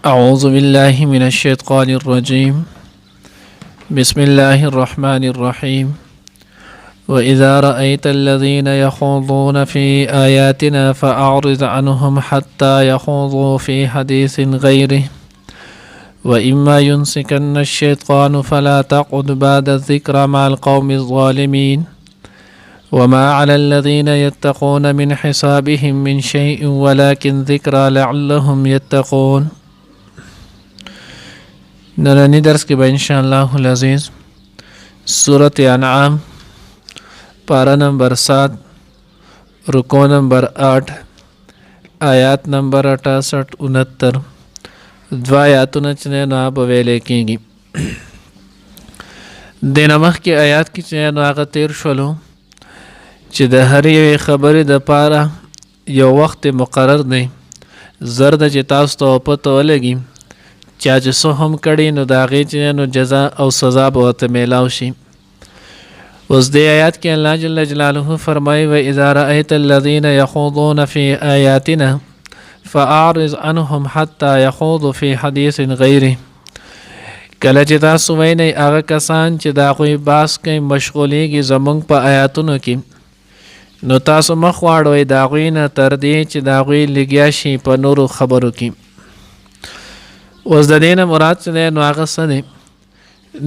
أعوذ بالله من الشيطان الرجيم بسم الله الرحمن الرحيم وإذا رأيت الذين يخوضون في آياتنا فأعرض عنهم حتى يخوضوا في حديث غيره وإما ينسكن الشيطان فلا تقعد بعد الذكرى مع القوم الظالمين وما على الذين يتقون من حسابهم من شيء ولكن ذكرى لعلهم يتقون. نرانی درس کې به انشاءالله العزیز سورة انعام پارا نمبر 7 رکو نمبر 8 آیات نمبر 68 69 دو آیاتونه چې نو به ویلې کېږي. د مخکې آیات کې چې نو هغه تیر شولو چې د هر یوې خبرې دپاره یو وخت مقرر دی زر ده چې تاسو ته پته ولګي چا چې څه هم کړي نو د هغې چې نو جزا او سزا به ورته میلاو شي. اوس دې آیات کې الله جل جلاله فرمایي وإذا رأيت الذين يخوضون في آیاتنا فأعرض عنهم حتى يخوضوا في حديث غیره. کله چې تاسو وینئ هغه کسان چې د هغوی بحث کوي مشغولیږي زموږ په آیاتونو کې نو تاسو مخ واړوئ د هغوی نه تر دې چې د هغوی لګیا شي په نورو خبرو کې. اوس د دې نه مراد چې دی نو هغه څه دی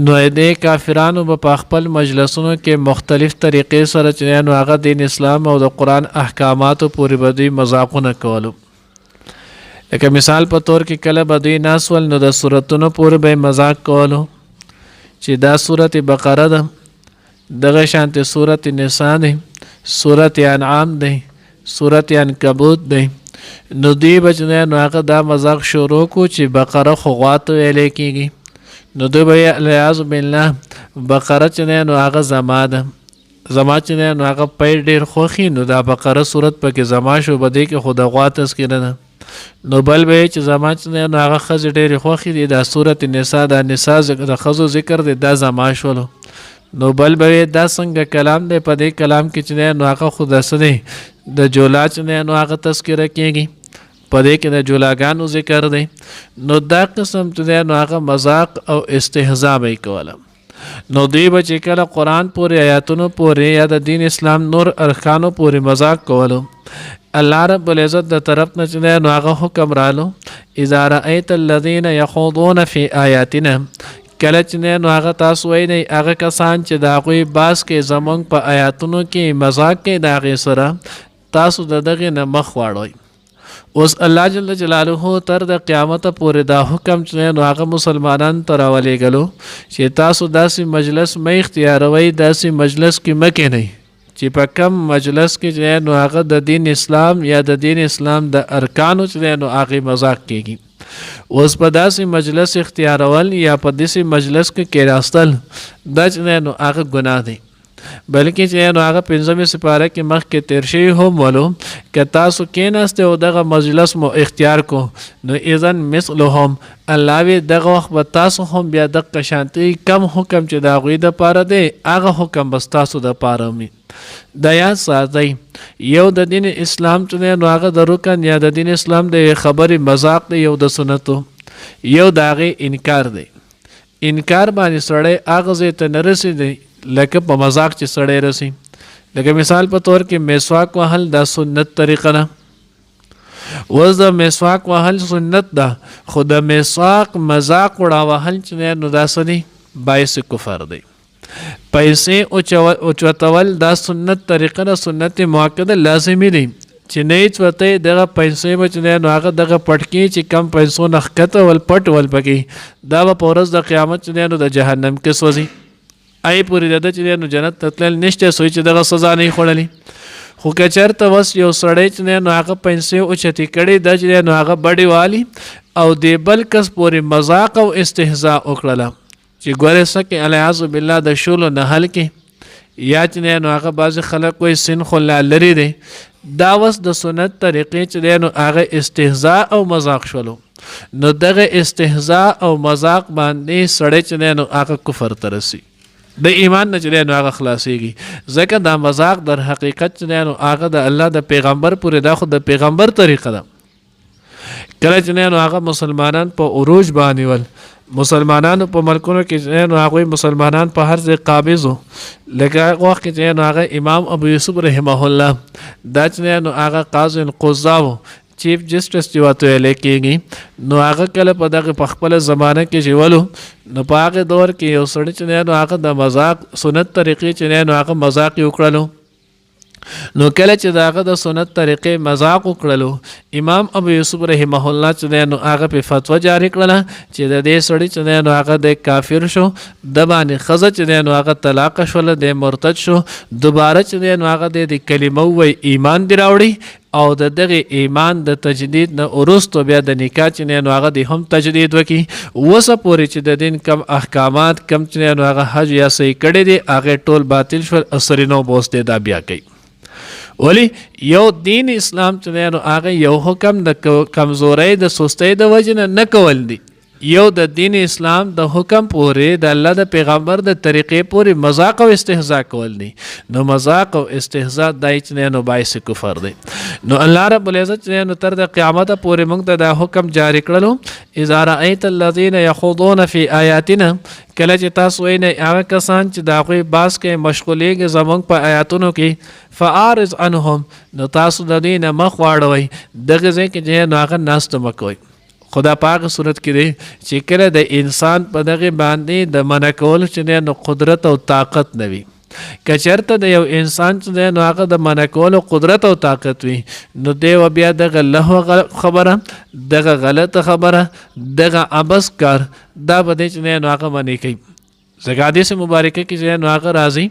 نو دې کافرانو به په خپل مجلسونو کې مختلف طریقې سره چې دی نو هغه دین اسلام او د قرآن احکاماتو پورې به دوی مذاقونه کولو. لکه مثال په طور کې کله به دوی ناست ول نو د صورتونو پورې به یې مذاق کولو چې دا صورت بقره ده دغه شانتې صورت نساء دی صورت انعام دی صورت عنکبوت دی نو دوی به چې نو هغه دا مذاق شروع کو چې بقره خو غوا ته ویلی کېږي نو دوی به العیاذ بالله بقره چې نو هغه زما ده زما چې نو هغه پی ډېر خوښي نو دا بقره صورت پکې زما شو به دی کې خو د غوا تذکره ده. نو بل به چې زما چې نو هغه ښځې ډېرې خوښې دي دا صورت نساء دا نساء د ښځو ذکر دی دا زما شولو. نو بل به دا څنګه کلام دی په دې کلام کې چې نو هغه خو د څه دی د جولا چې نو هغه تذکره کېږي په دې کې د جولاګانو ذکر دی. نو دا قسم چې نو هغه مذاق او استهزاء به یې کوله. نو دوی به چې کله قرآن پورې آیاتونو پورې یا د دین اسلام نور ارکانو پورې مذاق کولو الله رب العزت د طرف نه چې نو هغه حکم رالو اذا رأیت الذین یخوضون فی آیاتنا کله چې نو هغه تاسو وینئ هغه کسان چې د هغوی باس کې زموږ په آیاتونو کې مذاق کوي د هغې سره تاسو د دغې نه مخ واړوئ. اوس الله جل جلاله تر د قیامت پورې دا حکم چې نو هغه مسلمانانو ته راولېږلو چې تاسو داسې مجلس مه اختیاروئ داسې مجلس کې مه کښېنئ چې په کم مجلس کې چې نو هغه د دین اسلام یا د دین اسلام د ارکانو چې نو هغې مذاق کېږي. اوس په داسې مجلس اختیارول یا په داسې مجلس کې کېناستل دا چې نو هغه ګناه دی بلکې چې نو هغه 5مې سپاره کې مخکې تیر شوي هم ولو که تاسو کېناستئ او دغه مجلس مو اختیار کو نو اذن مثلهم الله وی دغه وخت به تاسو هم بیا دغه شانتي کم حکم چې د هغوی دپاره دی هغه حکم بس تاسو دپاره وي. دا یاد ساتئ یو د دین اسلام چې نو هغه د رکن یا د دین اسلام د خبرې مذاق دی یو د سنتو یو د هغې انکار دی. انکار باندې سړی هغه ځای ته نه رسېدی لکه په مذاق چې سړی رسي. لکه مثال په طور کې مسواک وهل دا سنت طریقه ده. اوس د مسواک وهل سنت ده خو د مسواک مذاق وړه وهل چې نو دا څه دی باعث کفر دی. پیسې اوچتول دا سنت طریقه ده سنت مؤکده لازمي دی چې نه هېڅ ورته دغه پیسې به چې نو هغه دغه پټکې چې کم پیسو نه ښکته ول پټ ول پکې دا به په ورځ د قیامت چې نو د جهنم کې سوځي ای پورې د چې نو جنت ته تلل نشته سوی چې دغه سزا نه خوړلی. خو که چېرته وس یو سړی چې نو هغه پیسې اوچتې کړې ده چې نو هغه بډې والي او د بل کس پورې مذاق او استهزاء وکړله چې ګورې څه کې العیاذ بالله د شولو نهل کې یا چې نو هغه بعضې خلک وایي سن خو لا لرې دی دا وس د سنت طریقې چې نو هغه استهزاء او مذاق شولو. نو دغه استهزاء او مذاق باندې سړی چې نو هغه کفر ته رسي د ایمان نه چې نو هغه خلاصېږي ځکه دا مذاق در حقیقت چې نو هغه د الله د پیغمبر پورې دا خو د پیغمبر طریقه ده. کله چې نو هغه مسلمانان په عروج باندې ول، مسلمانانو په ملکونو کې نو هغه مسلمانان په هر ځای قابض وو. لکه وخت کې نو هغه امام ابو یوسف رحمه الله دا چې نو هغه قاضي القضاء چیف جسټس چې وته لیکيږي، نو هغه کله په دغه په خپل زمانه کې جوړو، نو په هغه دور کې یو سړی چې نو هغه د مذاق سنت طریقې چې نو هغه مذاق وکړلو. نو کله چې داغه د سنت طریقې مذاق وکړلو، امام ابو یوسف رحمه الله چې نو هغه په فتوا جاری کړله چې د دې سړی چې نو هغه د کافر شو، د باندې خزه چې نو هغه طلاق شول، د مرتد شو، دوباره چې نو هغه د کلمه وی ایمان دی راوړي او د دغه ایمان د تجدید نه ورستو بیا د نکاح چې نو هغه د هم تجدید وکي. وسه پورې چې د دین کم احکامات کم چې نو هغه حج یا صحیح کړي دي هغه ټول باطل شول، اثر نو بوسته دا بیا کوي. ولی یو دین اسلام چې نو هغه یو حکم د کمزورۍ د سستۍ د وجه نه کول دي، یو د دین اسلام د حکم پورې د الله د پیغمبر د طریقې پورې مذاق او استهزاء کول دي. نو مذاق او استهزاء دای چې نو باعث کفر دی. نو الله رب العزت نو تر د قیامت پورې موږ ته د حکم جاری کړلو، اذا رأيت الذين يخوضون في آیاتنا، کله چې تاسو وینئ هغه کسان چې د هغوی باس کې مشغولیږي زموږ په آیاتونو کې، فاعرض عنهم، نو تاسو د دوی نه مخ واړوئ، دغه ځای کې چې نو هغه ناسته مه کوئ. خدا پاک صورت کې دی چې کله د انسان په دغه باندې د منع کولو چې نو قدرت او طاقت نه وي، که چېرته د یو انسان چې نو هغه د منع کولو قدرت او طاقت وي، نو دی و بیا دغه لهو خبره، دغه غلطه خبره، دغه عبث کار دا به دی چې نو هغه منع کوي. ځکه حدیث مبارکه کې چې نو هغه راځي،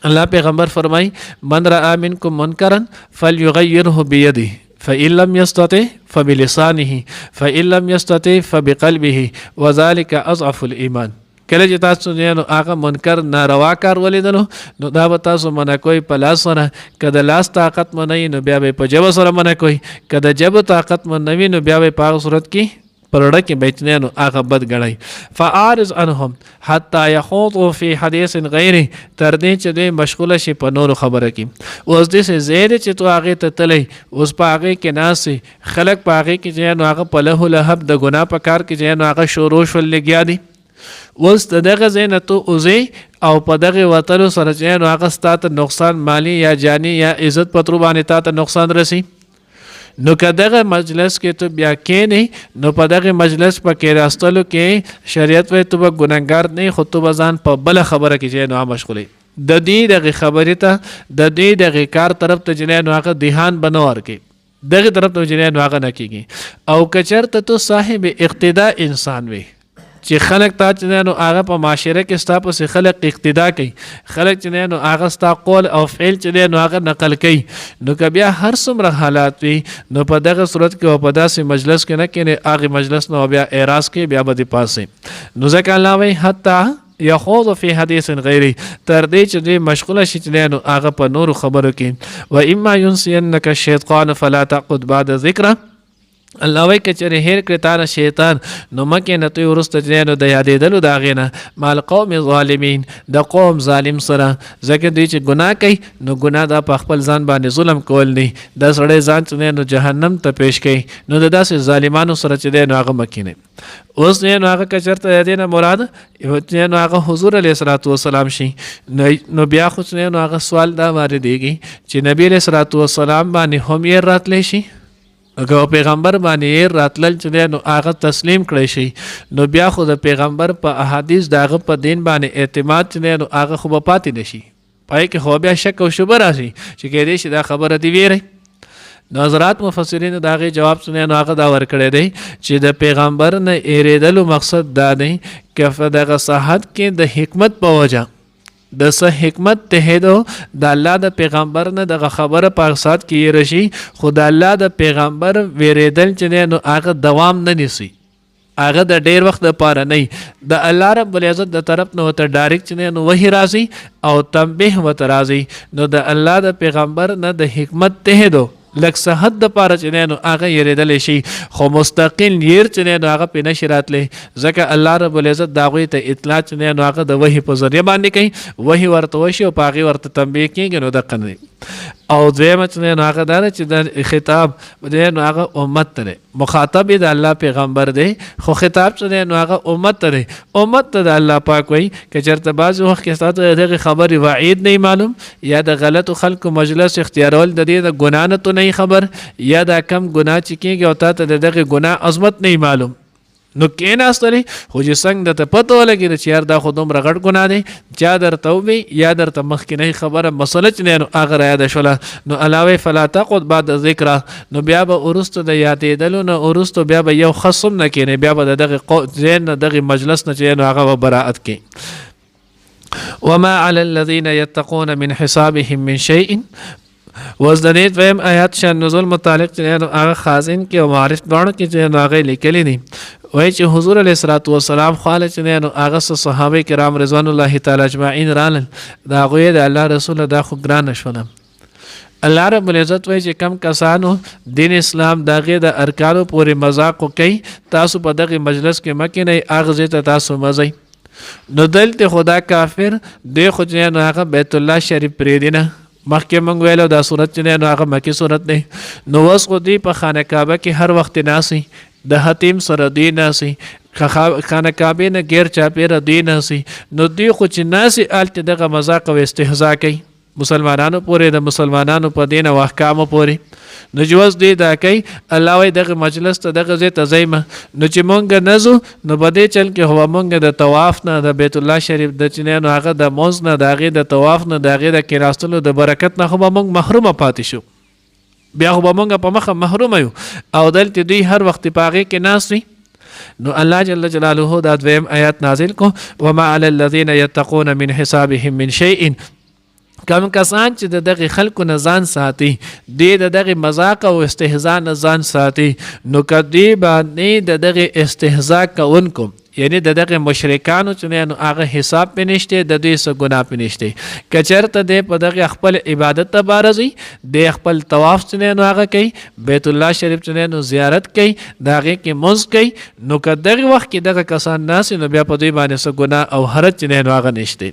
الله پیغمبر فرمای من رأى منکم منکرا فلیغیره بیده فإن لم يستطع فبلسانه فإن لم يستطع فبقلبه وذلك أضعف الإيمان. کله چې تاسو نو هغه منکر ناروا کار ولیدلو، نو دا به تاسو منع کوئ په لاس سره، که د لاس طاقت مو نه وي نو بیا به په ژبه سره منع کوئ، که د ژبه طاقت مو نه وي نو بیا به په هغه صورت کې پرړه کې بیچنه نو هغه بد ګڼئ. فاعرض عنهم حتى يخوضوا في حديث غيره، تر دې چې دوی مشغوله شي په نورو خبره کې. اوس داسې ځای دی چې تو هغې ته تللی، اوس په هغې کې ناستې خلک په هغې کې چې نو هغه په لهو لهب د ګناه په کار کې چې نو هغه شروع شول لګیا دي. اوس د دغه ځای نه تو وځې او په دغه وتلو سره چې نو هغه ستا ته نقصان مالی یا جانی یا عزت پترو باندې تا ته نقصان رسی، نو که دغه مجلس کې ته بیا کېنې، نو په دغه مجلس په کې راستلو کې شریعت وایي ته به ګنهګار نه یې، خو ته به ځان په بله خبره کې چې نو مشغولې، د دې دغه خبرې ته د دې دغه کار طرف ته چې نو هغه دهان به نه ورکوي، دغه طرف ته چې نو هغه نه کېږي. او که چېرته تو صاحب اقتدا انسان وي چې خلک تا چې نو هغه په معاشره کې ستا پسې خلک اقتدا کوي، خلک چې نو هغه ستا قول او فعل چې نو هغه نقل کوي، نو که بیا هر څومره حالات وي، نو په دغه صورت کې او په داسې مجلس کې نه کېنې، هغې مجلس نه بیا اعراض کوي، بیا به دې پاسې. نو ځکه الله وایي حتی یخوض فی حدیث غیره، تر دې چې دوی مشغوله شي چې نو هغه په نورو خبرو کې. و اما ینسینک الشیطان فلا تقعد بعد ذکره، الله وایي که چېرې هېر کړې تا نه شیطان، نو مه کښېنه ته وروسته چې نو د یادېدلو د هغې نه مع القوم ظالمین، د قوم ظالم سره. ځکه دوی چې ګناه کوي، نو ګناه دا په خپل ځان باندې ظلم کول دی، دا سړی ځان چې نو جهنم ته پیش کوي، نو د داسې ظالمانو سره چې دی نو هغه مه کښېنئ. اوس نو هغه که چېرته د دې نه مراد نو هغه حضور علیه الصلاۃ والسلام شي، نو بیا خو نو هغه سوال دا واردېږي چې نبي علیه الصلاۃ والسلام باندې هم یې راتلی شي، که پیغمبر باندې راتلل چې نو هغه تسلیم کړی شي، نو بیا خو د پیغمبر په احادیث د هغه په دین باندې اعتماد چې نو هغه خو به پاتې نه شي، پای کې خو بیا شک او شبه راشي چې کېدای شي دا خبره دې ویری. نو حضرات مفسرین د هغې جواب نو هغه دا ورکړی دی چې د پیغمبر نه ایرېدلو مقصد دا دی که په دغه صحت کې د حکمت په وجه د څه حکمت تهیدو د الله د پیغمبر نه دغه خبره په اقصاد کې یې رشي، خو د الله د پیغمبر ویرېدل چې نو هغه دوام نه نیسي، هغه د ډېر وخت دپاره نه، د الله رب العزت د طرف نه ورته ډایرکټ چې نو وحي راځي او تنبیه ورته راځي، نو د الله د پیغمبر نه د حکمت تهیدو لږ صحت دپاره چې نو هغه یېرېدلی شي، خو مستقل یېر چې نو هغه پې نشي راتلی، ځکه الله رب العزت د هغوی ته اطلاع چې نو هغه د وحي په ذریعه باندې کوي، وحي ورته وشي او په هغې ورته تنبیه کېږي، نو دقه نه دی. او دویمه چې نو هغه دا چې د خطاب دی نو هغه امت ته مخاطب د الله پیغمبر دی خو خطاب چې نو هغه امت ته امت ته د الله پاک وایي که چېرته بعضې وخت کې ستاسو دغه خبرې وعید نه معلوم یا د غلطو خلکو مجلس اختیارول د دې د ګناه نه نه خبر یا دا کم ګناه چې کېږي او تا ته د دغه ګناه عظمت نه معلوم نو کېناستلی خو چې څنګه درته پته ولګېده چې یار دا خو دومره غټ ګناه دی چا درته ووي یا درته مخکینۍ خبره مسله چې دی نو هغه رایاده شوله نو الله وایي فلا تقعد بعد ذکره نو بیا به وروستو د یادېدلو نه وروستو بیا به یو خص هم نه کښېنې بیا به د دغې ذهن نه دغې مجلس نه چې دی نو هغه به براعت کوي وما على الذين يتقون من حسابهم من شيء وز د دې دویم آیات شان نزول متعلق چې هغه خازن کې او معرف دواړو کې چې هغه لیکلي دي وایي چې حضور علیه الصلاۃ والسلام خاله چې هغه صحابه کرام رضوان الله تعالی اجمعین رالل د هغوی د الله رسول دا خو ګرانه شوله الله رب العزت وایي چې کم کسانو دین اسلام د هغې د ارکانو پورې مذاق کوي تاسو په دغې مجلس کې مه کښېنئ هغه ځای ته تاسو مه ځئ نو دلته خدا کافر دی خو چې هغه بیت الله شریف پرېږدي نه مخکې موږ ویلو دا صورت چې دی نو هغه مکي صورت دی نو اوس خو دوی په خانه کعبه کې هر وخت ناستي د حتیم سره دوی ناستي خانه کعبې نه غیر چاپېره دوی ناستي نو دوی خو چې ناستي هلته دغه مذاق او استهزا کوي مسلمانانو پورې د مسلمانانو په دین او احکامو پورې نو جواز دی دا کوي الله وایي دغه مجلس ته دغه ځای ته ځئ نو چې مونږ نه ځو نو په دې چل کې خو مونږ د طواف نه د بیت الله شریف د چې نو هغه د مونځ نه د هغې د طواف نه د هغې د کېناستلو د برکت نه خو به مونږ محرومه پاتې شو بیا خو به مونږ په مخه محرومه یو او دلته دوی هر وخت په هغې کې ناست وي نو الله جل جلاله دا دویم آیات نازل کو وما علی الذین یتقون من حسابهم من شیء کم کسان چې د دغه خلکو نه ځان ساتي د دغه مذاق او استهزاء نه ځان ساتي نو کدی باندې د دغه استهزاء کوونکو یعنی د دغه مشرکانو چې نو هغه حساب پې نشته د دوی څه ګناه پې نشته که چېرته دی په دغه خپل عبادت ته باره ځي دی خپل طواف چې نو هغه کوي بیت الله شریف چې نو زیارت کوي د هغې کې مونځ کوي نو که دغه وخت کې دغه کسان ناست نو بیا په دوی باندې څه ګناه او حرج چې نو هغه نشته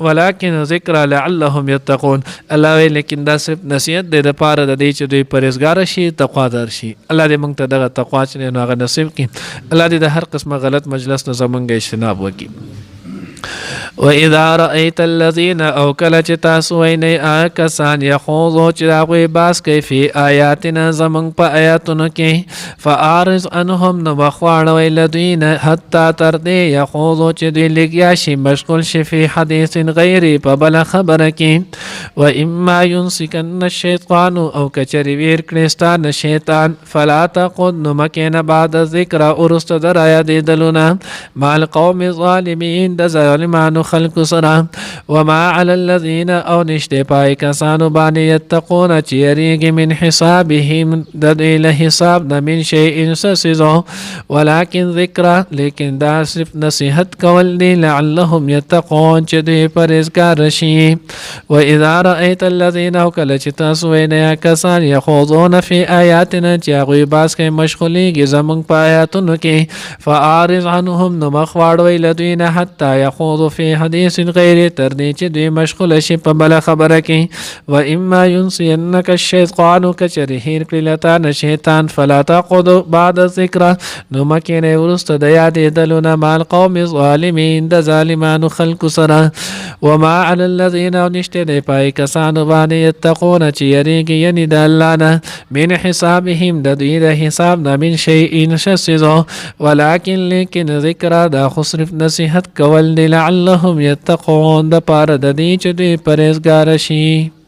ولکن ذکر لعلهم یتقون الله وایي لیکن دا صرف نصیحت دی دپاره د دې چې دوی پرهیزګاره شي تقوادار شي الله دې موږ ته دغه تقوا چې نو هغه نصیب کړي الله دې د هر قسمه غلط مجلس نه زمونږ اجتناب وکړي وَإِذَا رَأَيْتَ الَّذِينَ او کله چې تاسو وینئ هغه کسان یخوضو چې هغوی باس کوي فی آیاتنا زمونږ په آیاتونو کې فأعرض عنهم نو مخ واړوئ له دوی نه حتی تر دې یخوضو چې دوی لګیا شي مشغول شي فی حدیث غیري په بله خبره کې وإما ینسکن الشیطان او کچرې ویر کړې ستا نه شیطان فلا تقعد نو مه کښېنه بعد ذکره وروسته د رایادېدلو نه مع القوم الظالمین د ظالمانو خلکو سره وما علی الذین او نشته پای کسانو باندې یتقون چې یریږي من حسابهم د دوی له حساب نه من شیء څه څیز ولکن ذکره لیکن دا صرف نصیحت کول دی لعلهم یتقون چې دوی پرهیزګار شي واذا رأیت الذین او کله چې تاسو وینئ کسان یخوضون فی آیاتنا چې هغوی باز کوي مشغولیږي زموږ په آیاتونو کې فأعرض عنهم نو مخ واړوئ له دوی نه حتی یخوضوا فی حدیث غیر تر دې چې دوی مشغوله شي په بله خبره کې واما ینسینک الشیطان کچرې هیر کړي له تا نه شیطان فلا تقعد بعد ذکره نو مه کښېنئ وروسته د یادېدلو نه مع القوم الظالمین د ظالمانو خلکو سره وما علی الذین او نشته دی پای کسانو باندې یتقون چې یریږي یعنې د الله نه من حسابهم د دوی د حساب نه من شیء څه څیز ولکن لیکن ذکره دا خو صرف نصیحت کول دی لعلهم یتقون د پاره د دې چې دوی پرهیزګاره شي